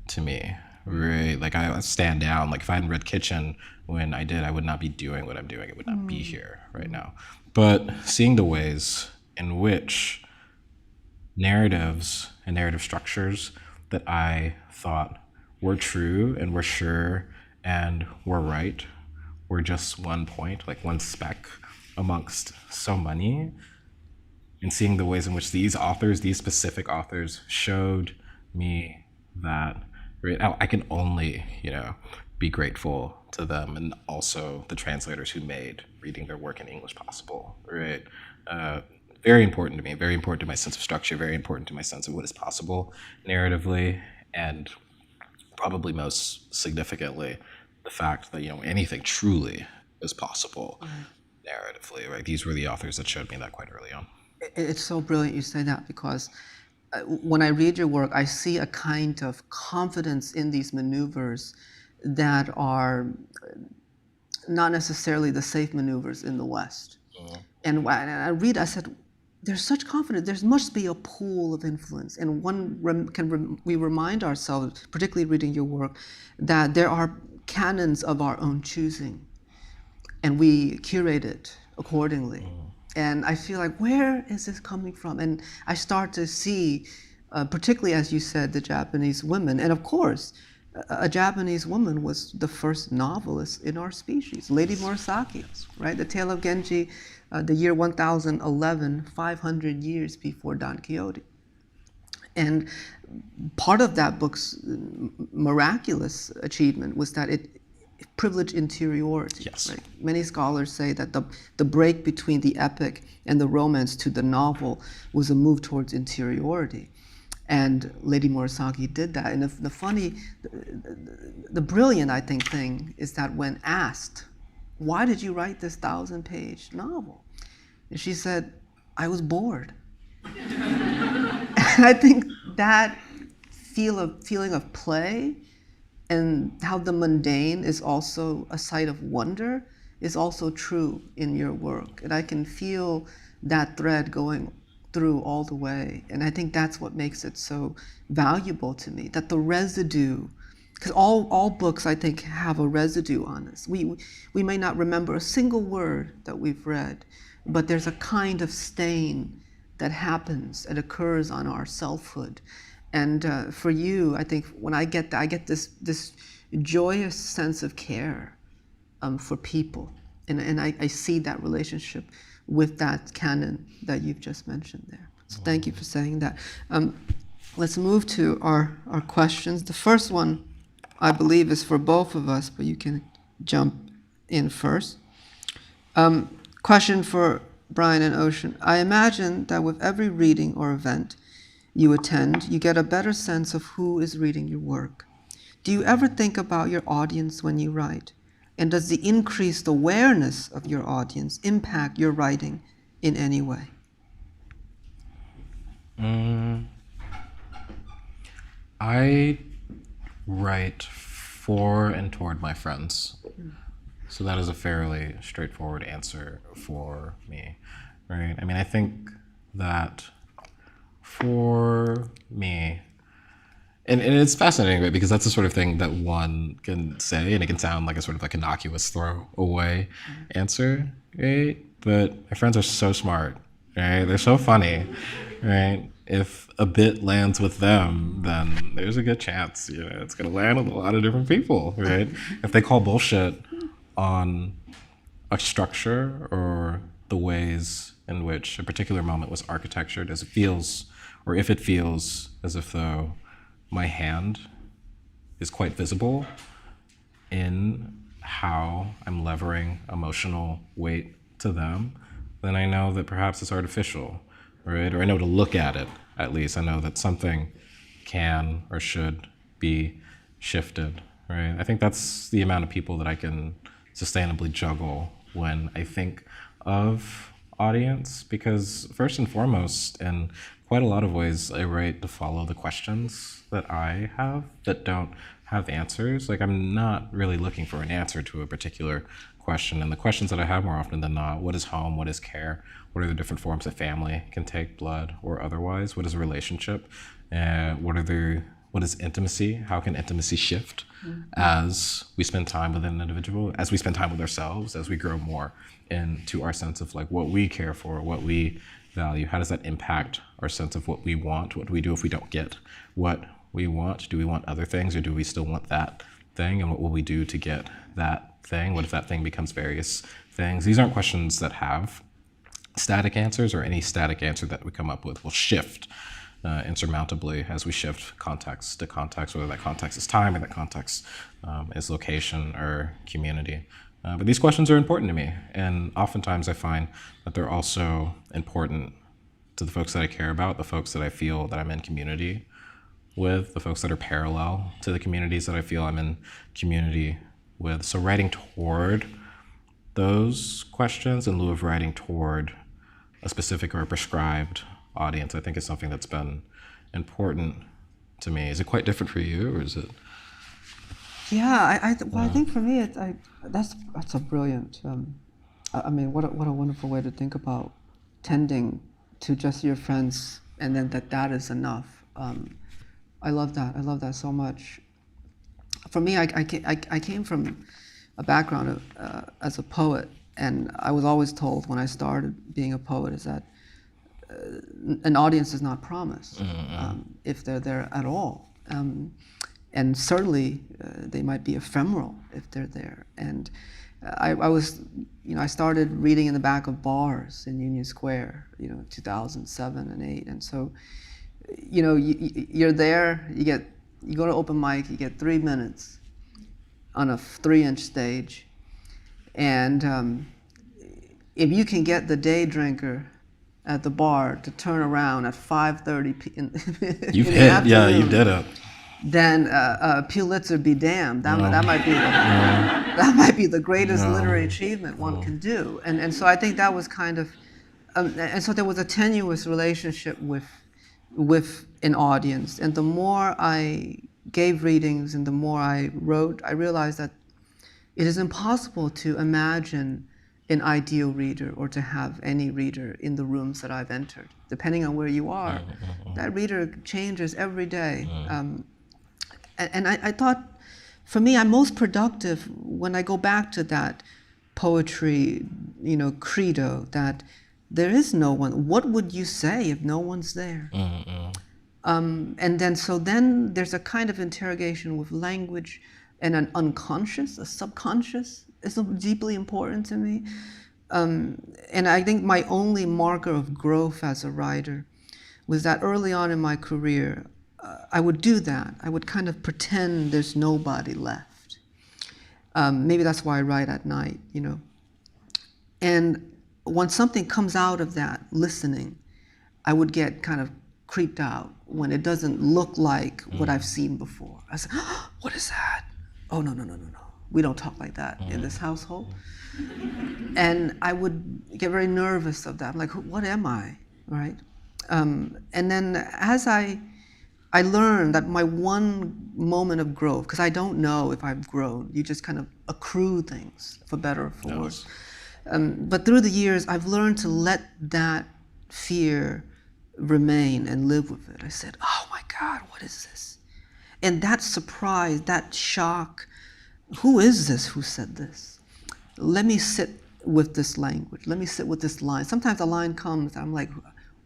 to me, right? Like, I stand down. Like, if I hadn't read Kitchen when I did, I would not be doing what I'm doing. It would not be here right now. But seeing the ways in which narratives and narrative structures that I thought were true and were sure and were right were just one point, like one speck amongst so many, and seeing the ways in which these authors, these specific authors, showed me that, right, I can only, be grateful to them, and also the translators who made reading their work in English possible, right? Very important to me, very important to my sense of structure, very important to my sense of what is possible narratively, and probably most significantly, the fact that, anything truly as possible narratively, right? These were the authors that showed me that quite early on. It's so brilliant you say that, because when I read your work, I see a kind of confidence in these maneuvers that are not necessarily the safe maneuvers in the West. And when I read, I said, there's such confidence. There must be a pool of influence, and we remind ourselves, particularly reading your work, that there are canons of our own choosing, and we curate it accordingly. And I feel like, where is this coming from? And I start to see, particularly as you said, the Japanese women. And of course, a Japanese woman was the first novelist in our species, Lady Murasaki, right? The Tale of Genji, the year 1011, 500 years before Don Quixote. And part of that book's miraculous achievement was that it privileged interiority. Yes. Right? Many scholars say that the break between the epic and the romance to the novel was a move towards interiority. And Lady Murasaki did that. And the brilliant, I think, thing is that when asked, why did you write this 1,000-page novel? And she said, I was bored. And I think that feeling of play and how the mundane is also a site of wonder is also true in your work. And I can feel that thread going through all the way. And I think that's what makes it so valuable to me, that the residue, because all books, I think, have a residue on us. We may not remember a single word that we've read, but there's a kind of stain that happens and occurs on our selfhood. And for you, I think when I get that, I get this joyous sense of care for people. And I see that relationship with that canon that you've just mentioned there. So thank you for saying that. Let's move to our questions. The first one, I believe, is for both of us, but you can jump in first. Question for Bryan and Ocean. I imagine that with every reading or event you attend, you get a better sense of who is reading your work. Do you ever think about your audience when you write? And does the increased awareness of your audience impact your writing in any way? I write for and toward my friends. So that is a fairly straightforward answer for me, right? I mean, I think that for me, and it's fascinating, right? Because that's the sort of thing that one can say, and it can sound like a sort of like innocuous throwaway answer, right? But my friends are so smart, right? They're so funny, right? If a bit lands with them, then there's a good chance, it's gonna land with a lot of different people, right? If they call bullshit on a structure or the ways in which a particular moment was architectured, as it feels, or if it feels as if though my hand is quite visible in how I'm levering emotional weight to them, then I know that perhaps it's artificial, right? Or I know to look at it, at least. I know that something can or should be shifted, right? I think that's the amount of people that I can sustainably juggle when I think of audience, because first and foremost, in quite a lot of ways, I write to follow the questions that I have that don't have answers. Like, I'm not really looking for an answer to a particular question. And the questions that I have more often than not: what is home? What is care? What are the different forms that family can take, blood or otherwise? What is a relationship? What is intimacy? How can intimacy shift as we spend time with an individual, as we spend time with ourselves, as we grow more into our sense of like what we care for, what we value? How does that impact our sense of what we want? What do we do if we don't get what we want? Do we want other things, or do we still want that thing? And what will we do to get that thing? What if that thing becomes various things? These aren't questions that have static answers, or any static answer that we come up with will shift insurmountably as we shift context to context, whether that context is time or that context is location or community. But these questions are important to me, and oftentimes I find that they're also important to the folks that I care about, the folks that I feel that I'm in community with, the folks that are parallel to the communities that I feel I'm in community with. So writing toward those questions in lieu of writing toward a specific or a prescribed audience, I think is something that's been important to me. Is it quite different for you, or is it? Yeah, I think for me, that's a brilliant. I mean, what a wonderful way to think about tending to just your friends, and then that is enough. I love that. I love that so much. For me, I came from a background of, as a poet, and I was always told when I started being a poet is that an audience is not promised if they're there at all. And certainly they might be ephemeral if they're there. And I was, I started reading in the back of bars in Union Square, 2007 and 8. And so, you're there, you go to open mic, you get 3 minutes on a 3-inch stage. And if you can get the day drinker at the bar to turn around at 5:30 in You've in the hit, afternoon, yeah, you did it. then Pulitzer be damned. That might be the greatest literary achievement one can do. And so I think that was kind of, and so there was a tenuous relationship with an audience. And the more I gave readings and the more I wrote, I realized that it is impossible to imagine an ideal reader or to have any reader in the rooms that I've entered. Depending on where you are, that reader changes every day. And I thought, for me, I'm most productive when I go back to that poetry, credo, that there is no one. What would you say if no one's there? And then there's a kind of interrogation with language and an unconscious, a subconscious is deeply important to me. And I think my only marker of growth as a writer was that early on in my career, I would do that. I would kind of pretend there's nobody left. Maybe that's why I write at night, And when something comes out of that listening, I would get kind of creeped out when it doesn't look like what I've seen before. I said, oh, what is that? Oh, no. We don't talk like that in this household. And I would get very nervous of that. I'm like, what am I, right? And then as I learned that my one moment of growth, because I don't know if I've grown, you just kind of accrue things, for better or for worse. But through the years, I've learned to let that fear remain and live with it. I said, oh my God, what is this? And that surprise, that shock, who is this who said this? Let me sit with this language. Let me sit with this line. Sometimes a line comes, I'm like,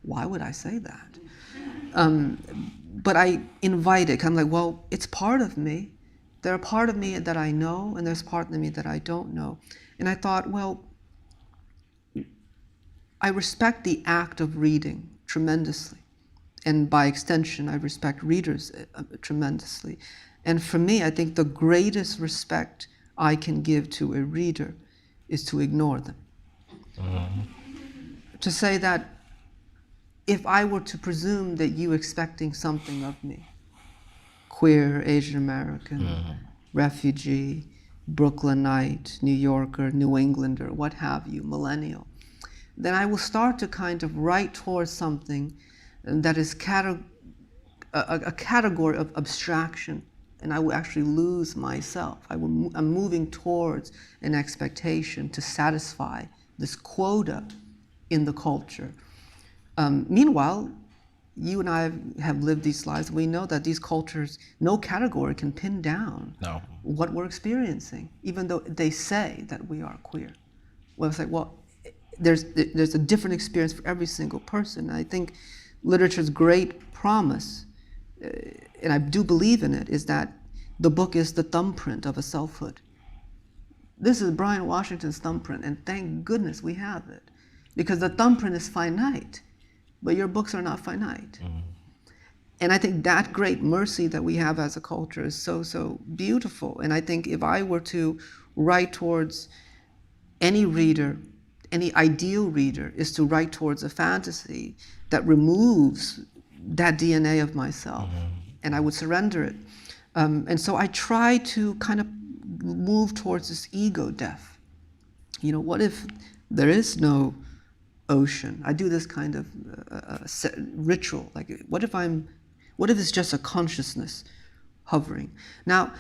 why would I say that? But I invite it, 'cause I'm like, well, it's part of me. There's a part of me that I know, and there's part of me that I don't know. And I thought, well, I respect the act of reading tremendously. And by extension, I respect readers tremendously. And for me, I think the greatest respect I can give to a reader is to ignore them. To say that if I were to presume that you expecting something of me, queer, Asian American, refugee, Brooklynite, New Yorker, New Englander, what have you, millennial, then I will start to kind of write towards something that is a category of abstraction, and I will actually lose myself. I'm moving towards an expectation to satisfy this quota in the culture. Meanwhile, you and I have lived these lives. We know that these cultures, no category can pin down what we're experiencing, even though they say that we are queer. Well, it's like, well, there's a different experience for every single person. And I think literature's great promise, and I do believe in it, is that the book is the thumbprint of a selfhood. This is Bryan Washington's thumbprint, and thank goodness we have it, because the thumbprint is finite, but your books are not finite. And I think that great mercy that we have as a culture is so beautiful. And I think if I were to write towards any reader, any ideal reader, is to write towards a fantasy that removes that DNA of myself, and I would surrender it. And so I try to kind of move towards this ego death, what if there is no ocean? I do this kind of ritual. Like, what if it's just a consciousness hovering? Now,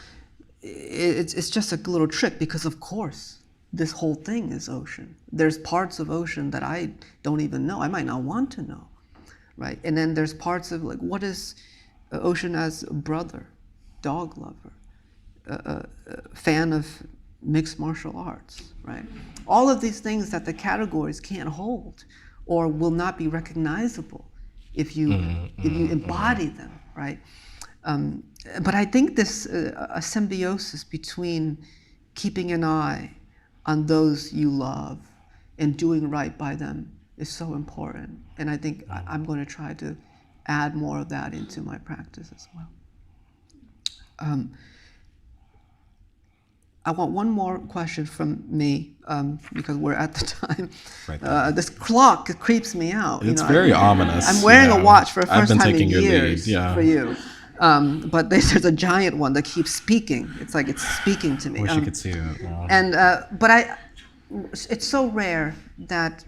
it's just a little trick, because of course this whole thing is ocean. There's parts of ocean that I don't even know. I might not want to know, right? And then there's parts of, like, what is ocean as a brother, dog lover, fan of mixed martial arts, right? All of these things that the categories can't hold or will not be recognizable if you embody them, right? But I think this a symbiosis between keeping an eye on those you love and doing right by them is so important. And I think I'm going to try to add more of that into my practice as well. I want one more question from me, because we're at the time. Right. This clock, it creeps me out. It's very ominous. I'm wearing a watch for the I've first been time in taking your years lead, for you. But there's a giant one that keeps speaking. It's like it's speaking to me. I wish you could see it. Yeah. And but it's so rare that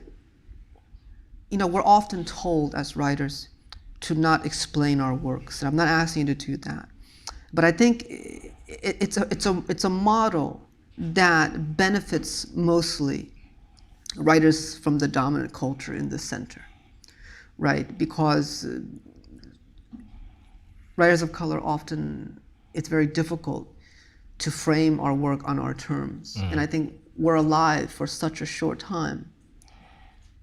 we're often told as writers to not explain our works, and I'm not asking you to do that. But I think it's a model that benefits mostly writers from the dominant culture in the center, right? Because writers of color often, it's very difficult to frame our work on our terms. And I think we're alive for such a short time.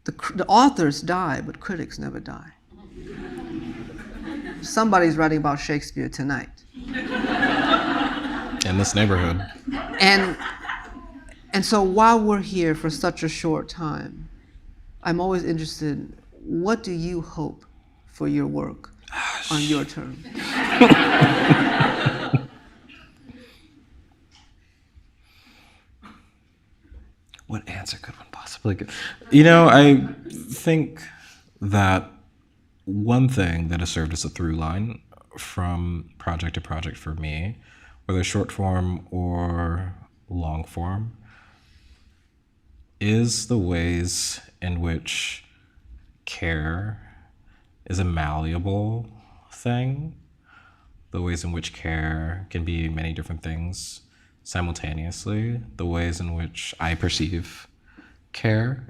The authors die, but critics never die. Somebody's writing about Shakespeare tonight. In this neighborhood. And so while we're here for such a short time, I'm always interested, what do you hope for your work on your terms? What answer could one possibly give? I think that one thing that has served as a through line from project to project for me, whether short form or long form, is the ways in which care is a malleable thing, the ways in which care can be many different things simultaneously, the ways in which I perceive care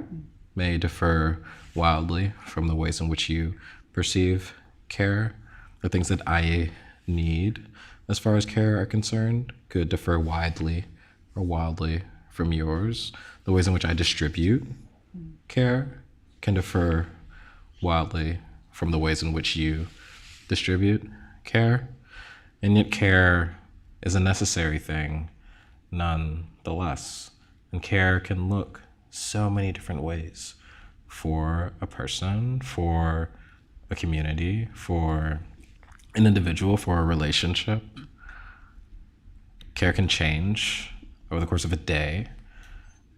may differ wildly from the ways in which you perceive care. The things that I need as far as care are concerned could differ widely or wildly from yours. The ways in which I distribute care can differ wildly from the ways in which you distribute care. And yet care is a necessary thing nonetheless. And care can look so many different ways for a person, for a community, for an individual, for a relationship. Care can change over the course of a day.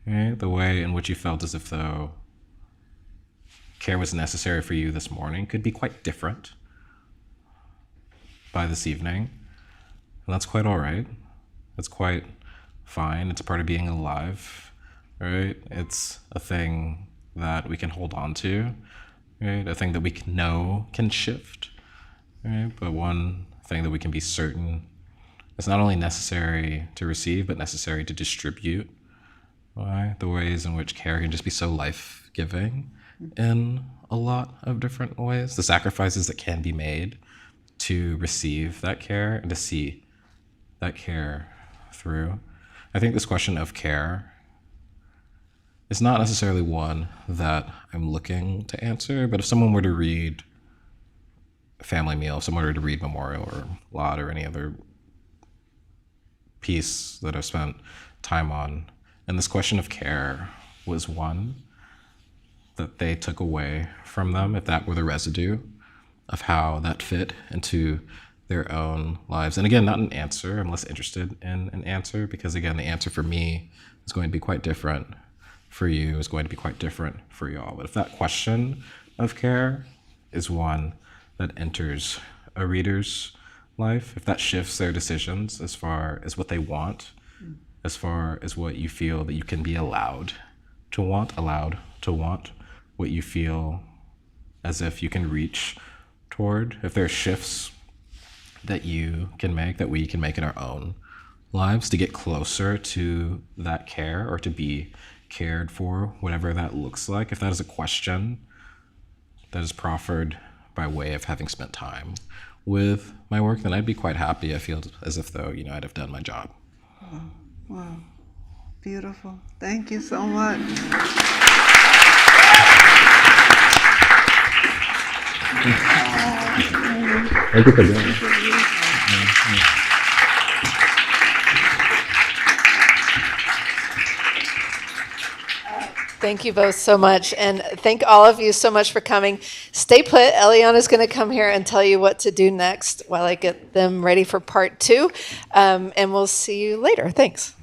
Right? The way in which you felt as if though care was necessary for you this morning could be quite different by this evening. And that's quite all right. It's quite fine. It's a part of being alive, right? It's a thing that we can hold on to, right? A thing that we know can shift, right? But one thing that we can be certain is not only necessary to receive, but necessary to distribute. Right? The ways in which care can just be so life-giving in a lot of different ways. The sacrifices that can be made to receive that care and to see that care through. I think this question of care is not necessarily one that I'm looking to answer, but if someone were to read Family Meal, if someone were to read Memorial or Lot or any other piece that I've spent time on, and this question of care was one that they took away from them, if that were the residue of how that fit into their own lives. And again, not an answer. I'm less interested in an answer because, again, the answer for me is going to be quite different for you, is going to be quite different for y'all. But if that question of care is one that enters a reader's life, if that shifts their decisions as far as what they want, as far as what you feel that you can be allowed to want aloud, to want what you feel as if you can reach toward. If there are shifts that you can make, that we can make in our own lives to get closer to that care or to be cared for, whatever that looks like. If that is a question that is proffered by way of having spent time with my work, then I'd be quite happy. I feel as if though, I'd have done my job. Wow. Beautiful. Thank you so much. Thank you for doing it. Thank you both so much. And thank all of you so much for coming. Stay put. Eliana's going to come here and tell you what to do next while I get them ready for part 2. And we'll see you later. Thanks.